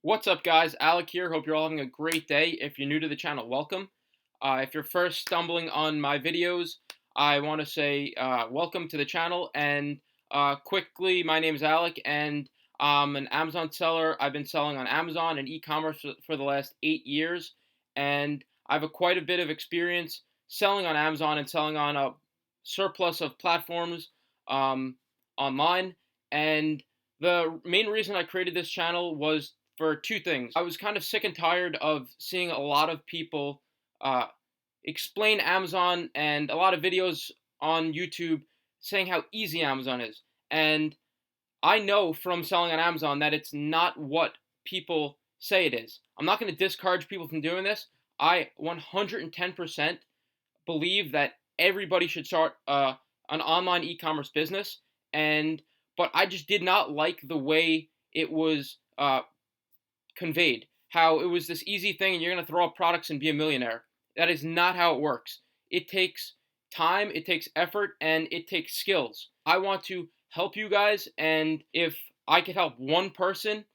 What's up, guys? Alec here. Hope you're all having a great day. If you're new to the channel, welcome. If you're first stumbling on my videos, I want to say welcome to the channel. And quickly, my name is Alec, and I'm an Amazon seller. I've been selling on Amazon and e-commerce for the last 8 years, and I have quite a bit of experience selling on Amazon and selling on a surplus of platforms online. And the main reason I created this channel was for two things. I was kind of sick and tired of seeing a lot of people uh, explain Amazon and a lot of videos on YouTube saying how easy Amazon is. And I know from selling on Amazon that it's not what people say it is. I'm not going to discourage people from doing this. I 110% believe that everybody should start an online e-commerce business, and but I just did not like the way it was conveyed, how it was this easy thing and you're going to throw up products and be a millionaire. That is not how it works. It takes time, it takes effort, and it takes skills. I want to help you guys, and if I could help one person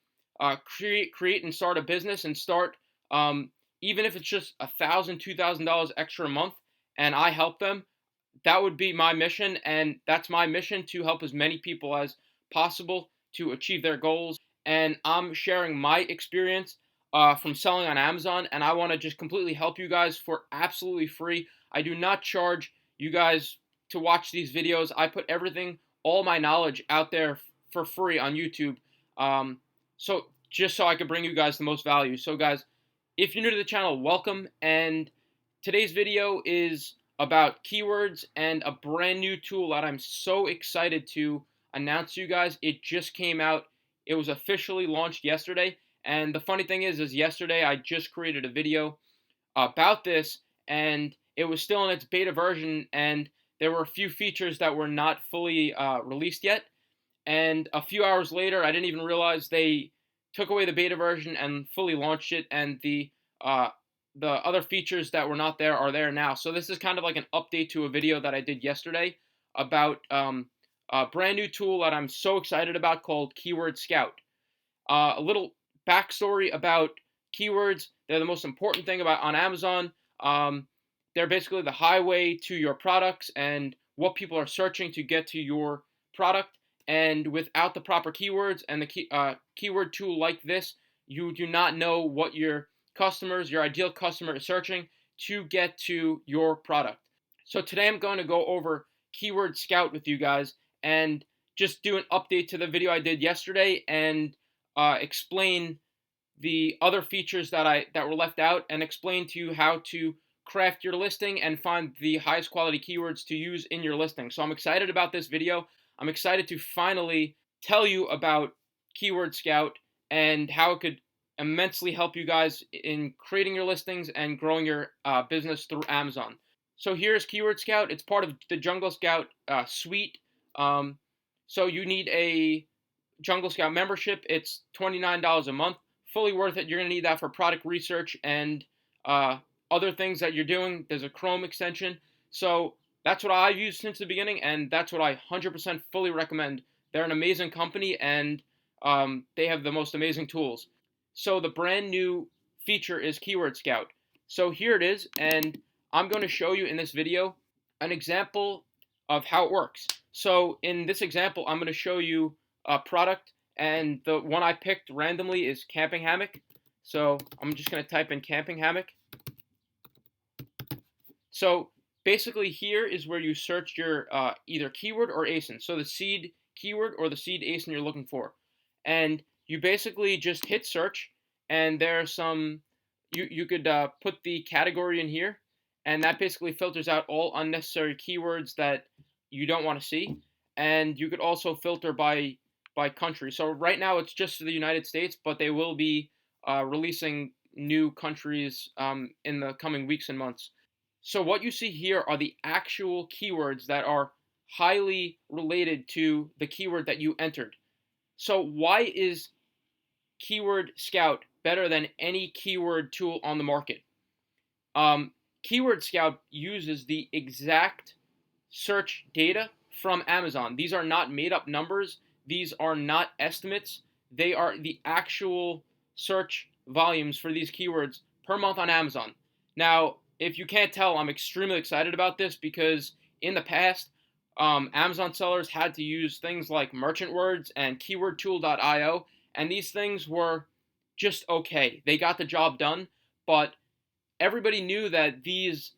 create and start a business and start, even if it's just $1,000, $2,000 extra a month, and I help them, that would be my mission, and that's my mission, to help as many people as possible to achieve their goals. And I'm sharing my experience from selling on Amazon, and I want to just completely help you guys for absolutely free. I do not charge you guys to watch these videos. I put everything, all my knowledge out there for free on YouTube, so just so I could bring you guys the most value. So guys, if you're new to the channel, welcome. And today's video is about keywords and a brand new tool that I'm so excited to announce to you guys. It just came out. It was officially launched yesterday. And the funny thing is yesterday I just created a video about this, and it was still in its beta version, and there were a few features that were not fully released yet. And a few hours later, I didn't even realize they took away the beta version and fully launched it, and the other features that were not there are there now. So this is kind of like an update to a video that I did yesterday about a brand new tool that I'm so excited about called Keyword Scout. A little backstory about keywords: they're the most important thing about on Amazon. They're basically the highway to your products and what people are searching to get to your product. And without the proper keywords and the keyword tool like this, you do not know what your ideal customer is searching to get to your product. So today I'm going to go over Keyword Scout with you guys and just do an update to the video I did yesterday, and explain the other features that were left out, and explain to you how to craft your listing and find the highest quality keywords to use in your listing. So I'm excited about this video. I'm excited to finally tell you about Keyword Scout and how it could immensely help you guys in creating your listings and growing your business through Amazon. So here's Keyword Scout. It's part of the Jungle Scout suite. So you need a Jungle Scout membership. It's $29 a month. Fully worth it. You're going to need that for product research and other things that you're doing. There's a Chrome extension. So that's what I've used since the beginning, and that's what I 100% fully recommend. They're an amazing company, and they have the most amazing tools. So the brand new feature is Keyword Scout. So here it is, and I'm going to show you in this video an example of how it works. So in this example, I'm going to show you a product, and the one I picked randomly is camping hammock. So I'm just going to type in camping hammock. So basically here is where you search your either keyword or ASIN. So the seed keyword or the seed ASIN you're looking for. And you basically just hit search, and there are some, you could put the category in here, and that basically filters out all unnecessary keywords that you don't want to see. And you could also filter by country. So right now it's just the United States, but they will be releasing new countries in the coming weeks and months. So what you see here are the actual keywords that are highly related to the keyword that you entered. So why is Keyword Scout better than any keyword tool on the market? Keyword Scout uses the exact search data from Amazon. These are not made up numbers. These are not estimates. They are the actual search volumes for these keywords per month on Amazon. Now, if you can't tell, I'm extremely excited about this because in the past, Amazon sellers had to use things like merchant words and keywordtool.io, and these things were just okay. They got the job done, but everybody knew that these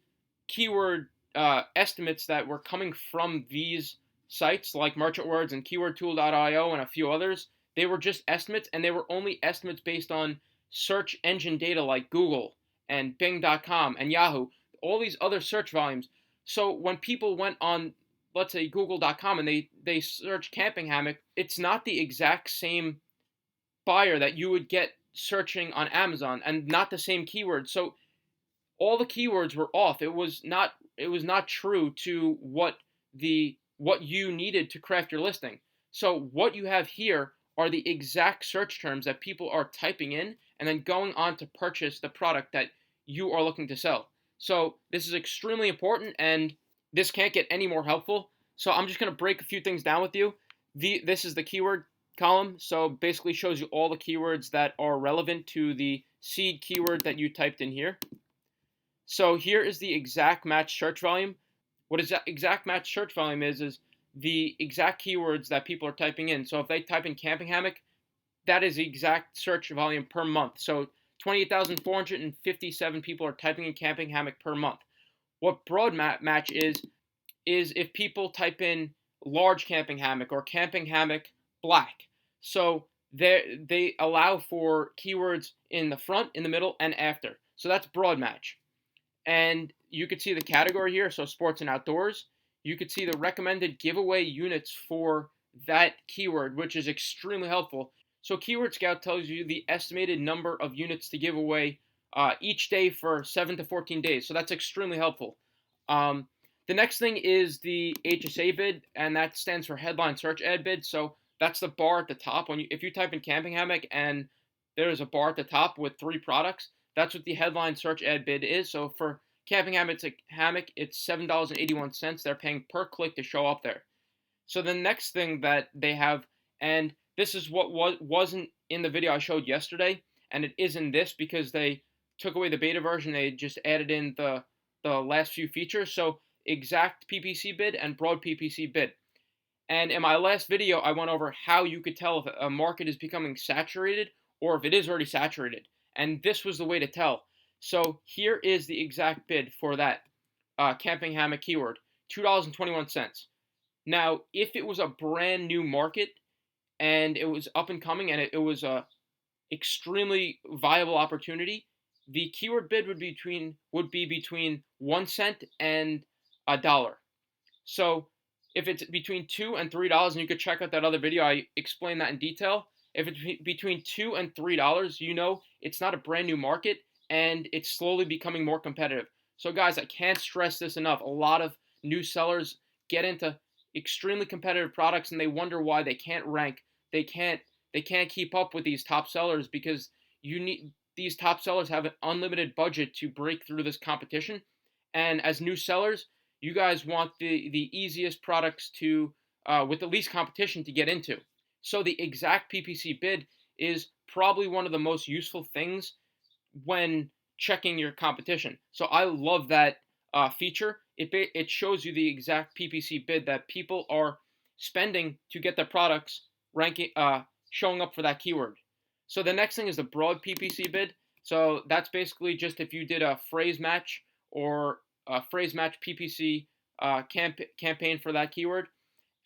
keyword estimates that were coming from these sites like merchant words and keywordtool.io and a few others, they were just estimates, and they were only estimates based on search engine data like Google and Bing.com and Yahoo, all these other search volumes. So when people went on, let's say, Google.com and they search camping hammock, it's not the exact same buyer that you would get searching on Amazon and not the same keyword. So all the keywords were off. It was not true to what you needed to craft your listing. So what you have here are the exact search terms that people are typing in and then going on to purchase the product that you are looking to sell. So this is extremely important, and this can't get any more helpful. So I'm just going to break a few things down with you. This is the keyword column, so basically shows you all the keywords that are relevant to the seed keyword that you typed in here. So here is the exact match search volume. What exact match search volume is the exact keywords that people are typing in. So if they type in camping hammock, that is the exact search volume per month. So 28,457 people are typing in camping hammock per month. What broad match is if people type in large camping hammock or camping hammock black. So they allow for keywords in the front, in the middle, and after. So that's broad match. And you could see the category here, so sports and outdoors. You could see the recommended giveaway units for that keyword, which is extremely helpful. So Keyword Scout tells you the estimated number of units to give away each day for 7 to 14 days. So that's extremely helpful. The next thing is the Hsa Bid, and that stands for Headline Search Ad Bid. So that's the bar at the top. If you type in camping hammock and there's a bar at the top with 3 products, that's what the Headline Search Ad Bid is. So for camping hammock, it's $7.81. They're paying per click to show up there. So the next thing that they have, and this is what wasn't in the video I showed yesterday, and it is in this because they took away the beta version. They just added in the last few features. So exact PPC bid and broad PPC bid. And in my last video, I went over how you could tell if a market is becoming saturated or if it is already saturated. And this was the way to tell. So here is the exact bid for that camping hammock keyword, $2.21. Now, if it was a brand new market and it was up and coming and it was a extremely viable opportunity, the keyword bid would be between 1 cent and $1. So if it's between $2 and $3, and you could check out that other video, I explained that in detail. If it's between $2 and $3, you know it's not a brand new market and it's slowly becoming more competitive. So guys, I can't stress this enough. A lot of new sellers get into extremely competitive products and they wonder why they can't rank. They can't keep up with these top sellers because these top sellers have an unlimited budget to break through this competition. And as new sellers, you guys want the easiest products to with the least competition to get into. So the exact PPC bid is probably one of the most useful things when checking your competition. So I love that feature. It shows you the exact PPC bid that people are spending to get their products ranking showing up for that keyword. So the next thing is the broad PPC bid. So that's basically just if you did a phrase match or a phrase match PPC campaign for that keyword.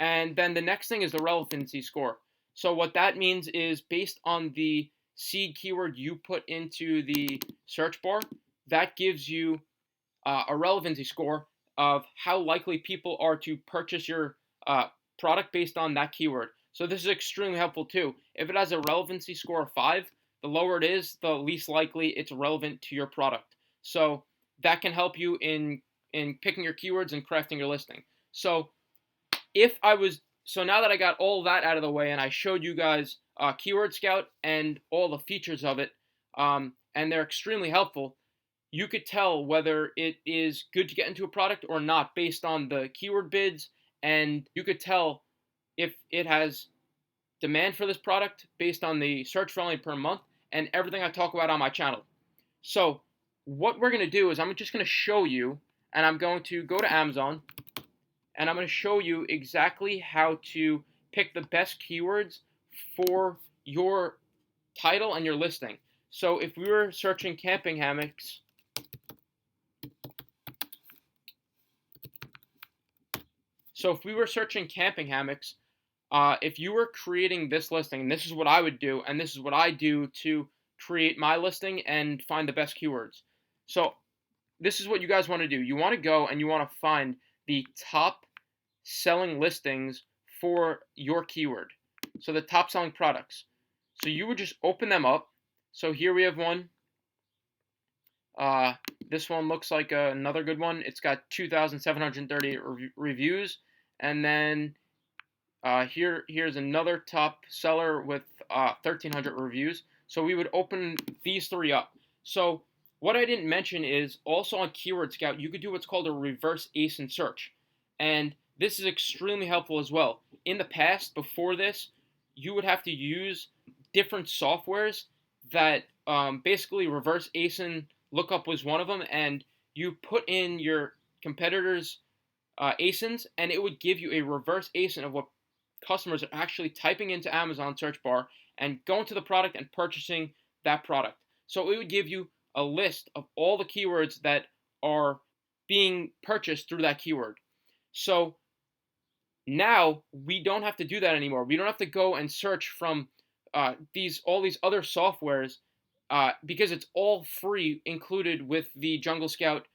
And then the next thing is the relevancy score. So what that means is based on the seed keyword you put into the search bar, that gives you a relevancy score of how likely people are to purchase your product based on that keyword. So this is extremely helpful too. If it has a relevancy score of 5, the lower it is, the least likely it's relevant to your product. So that can help you in picking your keywords and crafting your listing. So now that I got all that out of the way and I showed you guys Keyword Scout and all the features of it, and they're extremely helpful, you could tell whether it is good to get into a product or not based on the keyword bids, and you could tell if it has demand for this product based on the search volume per month, and everything I talk about on my channel. So what we're going to do is I'm just going to show you, and I'm going to go to Amazon, and I'm going to show you exactly how to pick the best keywords for your title and your listing. So if we were searching camping hammocks, if you were creating this listing, and this is what I would do, and this is what I do to create my listing and find the best keywords. So this is what you guys want to do. You want to go and you want to find the top selling listings for your keyword. So the top selling products. So you would just open them up. So here we have one. This one looks like another good one. It's got 2,730 reviews. And then here's another top seller with 1,300 reviews. So we would open these three up. So what I didn't mention is also on Keyword Scout, you could do what's called a reverse Aysen search. And this is extremely helpful as well. In the past, before this, you would have to use different softwares that basically reverse Aysen lookup was one of them, and you put in your competitors' Aysens, and it would give you a reverse Aysen of what customers are actually typing into Amazon search bar and going to the product and purchasing that product. So it would give you a list of all the keywords that are being purchased through that keyword. So now we don't have to do that anymore. We don't have to go and search from all these other softwares because it's all free included with the Jungle Scout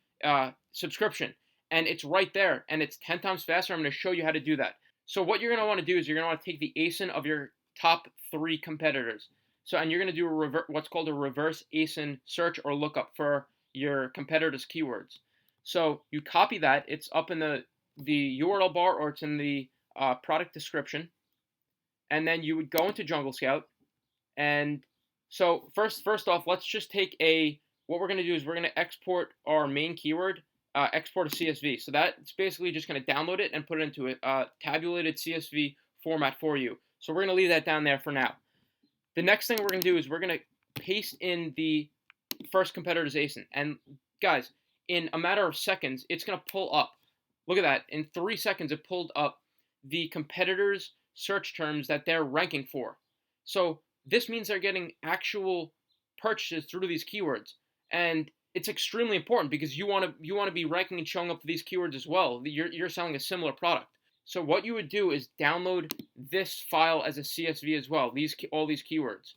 subscription. And it's right there, and it's 10 times faster. I'm going to show you how to do that. So what you're going to want to do is you're going to want to take the Aysen of your top 3 competitors. So, and you're going to do what's called a reverse Aysen search or lookup for your competitors' keywords. So you copy that. It's up in the URL bar, or it's in the product description. And then you would go into Jungle Scout. And so first off, let's just take what we're going to do is we're going to export our main keyword, export a CSV. So that's basically just going to download it and put it into a tabulated CSV format for you. So we're going to leave that down there for now. The next thing we're going to do is we're going to paste in the first competitor's Aysen. And guys, in a matter of seconds, it's going to pull up. Look at that. In 3 seconds, it pulled up the competitors' search terms that they're ranking for. So this means they're getting actual purchases through these keywords. And it's extremely important because you want to be ranking and showing up for these keywords as well. You're selling a similar product. So what you would do is download this file as a CSV as well, all these keywords.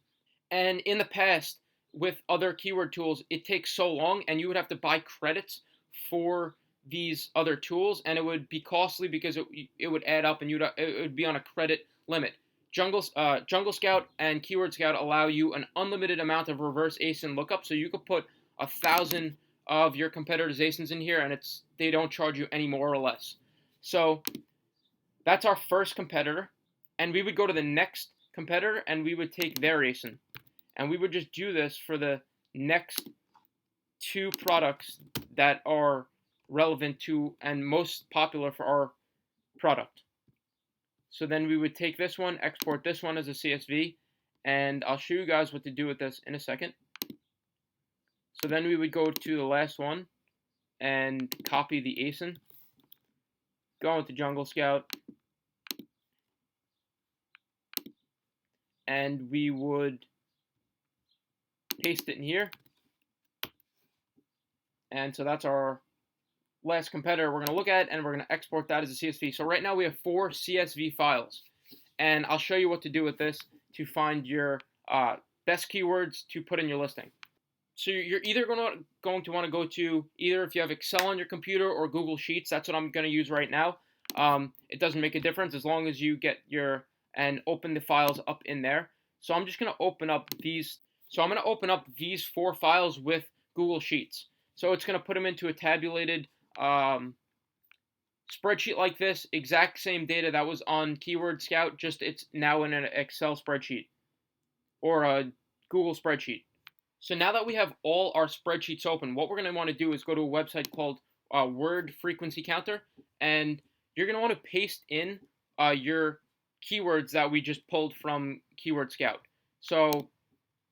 And in the past, with other keyword tools, it takes so long, and you would have to buy credits for these other tools, and it would be costly because it would add up, and it would be on a credit limit. Jungle Scout and Keyword Scout allow you an unlimited amount of reverse Aysen lookup, so you could put 1,000 of your competitors' Aysens in here, and they don't charge you any more or less. So that's our first competitor, and we would go to the next competitor, and we would take their Aysen, and we would just do this for the next 2 products that are relevant to and most popular for our product. So then we would take this one, export this one as a CSV, and I'll show you guys what to do with this in a second. So then we would go to the last one and copy the Aysen, go into Jungle Scout, and we would paste it in here. And so that's our last competitor we're going to look at, and we're going to export that as a CSV. So right now we have 4 CSV files, and I'll show you what to do with this to find your best keywords to put in your listing. So you're either going to want to go to either if you have Excel on your computer or Google Sheets. That's what I'm going to use right now. It doesn't make a difference as long as you get and open the files up in there. So I'm just going to open up these. So I'm going to open up these 4 files with Google Sheets. So it's going to put them into a tabulated spreadsheet like this, exact same data that was on Keyword Scout, just it's now in an Excel spreadsheet or a Google spreadsheet. So now that we have all our spreadsheets open, what we're going to want to do is go to a website called Word Frequency Counter, and you're going to want to paste in your keywords that we just pulled from Keyword Scout. So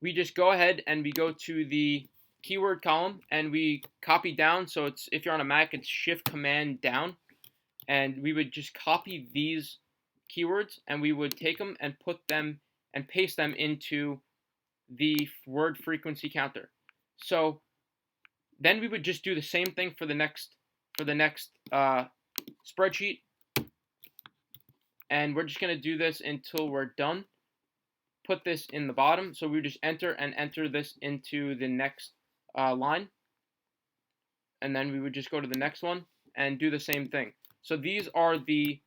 we just go ahead and we go to the keyword column and we copy down. So it's, if you're on a Mac, it's Shift Command down, and we would just copy these keywords and we would take them and put them and paste them into the word frequency counter. So then we would just do the same thing for the next spreadsheet, and we're just going to do this until we're done. Put this in the bottom, so we just enter this into the next line, and then we would just go to the next one and do the same thing. So these are the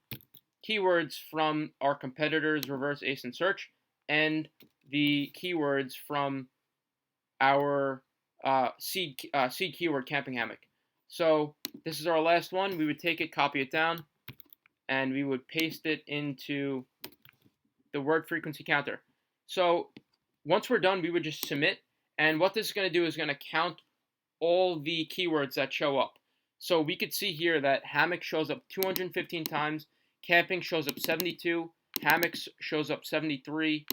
keywords from our competitors' reverse Aysen search and the keywords from our seed keyword camping hammock. So this is our last one. We would take it, copy it down, and we would paste it into the word frequency counter. So once we're done, we would just submit, and what this is going to do is going to count all the keywords that show up. So we could see here that hammock shows up 215 times, camping shows up 72, hammocks shows up 73,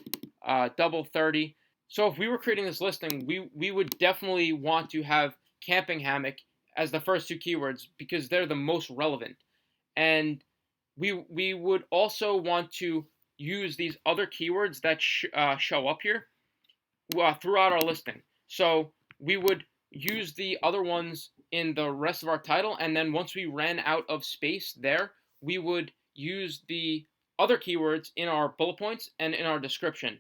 double 30. So if we were creating this listing, we would definitely want to have camping hammock as the first two keywords because they're the most relevant. And we would also want to use these other keywords that show up here throughout our listing. So we would use the other ones in the rest of our title, and then once we ran out of space there, we would use the other keywords in our bullet points and in our description.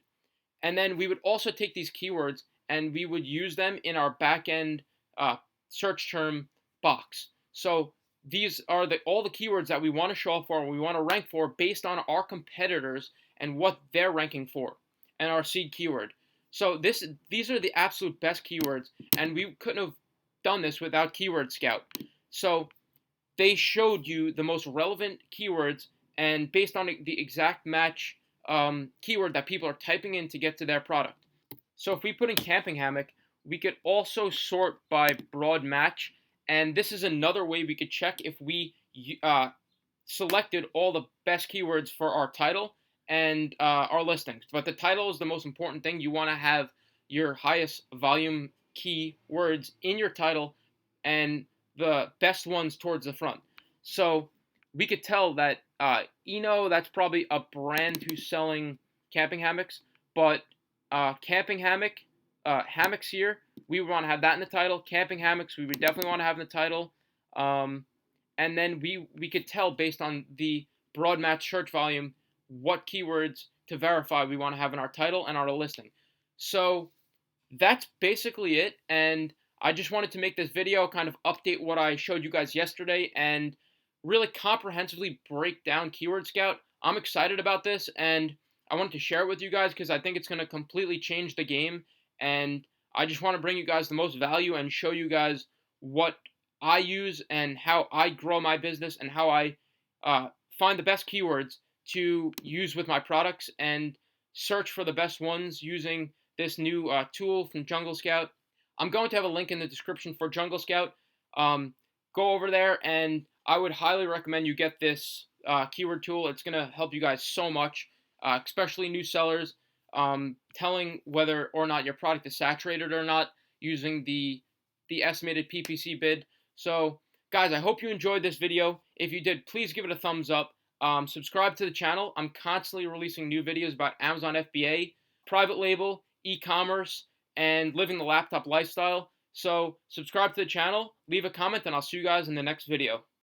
And then we would also take these keywords and we would use them in our back-end search term box. So these are all the keywords that we want to show up for and we want to rank for based on our competitors and what they're ranking for and our seed keyword. So these are the absolute best keywords, and we couldn't have done this without Keyword Scout. So they showed you the most relevant keywords, and based on the exact match keyword that people are typing in to get to their product. So if we put in camping hammock, we could also sort by broad match, and this is another way we could check if we selected all the best keywords for our title and our listings. But the title is the most important thing. You want to have your highest volume keywords in your title and the best ones towards the front. So we could tell that Eno, that's probably a brand who's selling camping hammocks, but camping hammock, hammocks here, we would want to have that in the title. Camping hammocks, we would definitely want to have in the title. And then we could tell based on the broad match search volume what keywords to verify we want to have in our title and our listing. So that's basically it, and I just wanted to make this video kind of update what I showed you guys yesterday and really comprehensively break down Keyword Scout. I'm excited about this, and I wanted to share it with you guys because I think it's going to completely change the game, and I just want to bring you guys the most value and show you guys what I use and how I grow my business and how I find the best keywords to use with my products and search for the best ones using this new tool from Jungle Scout. I'm going to have a link in the description for Jungle Scout. Go over there, and I would highly recommend you get this keyword tool. It's going to help you guys so much, especially new sellers, telling whether or not your product is saturated or not using the estimated PPC bid. So, guys, I hope you enjoyed this video. If you did, please give it a thumbs up. Subscribe to the channel. I'm constantly releasing new videos about Amazon FBA, private label, e-commerce, and living the laptop lifestyle. So subscribe to the channel, leave a comment, and I'll see you guys in the next video.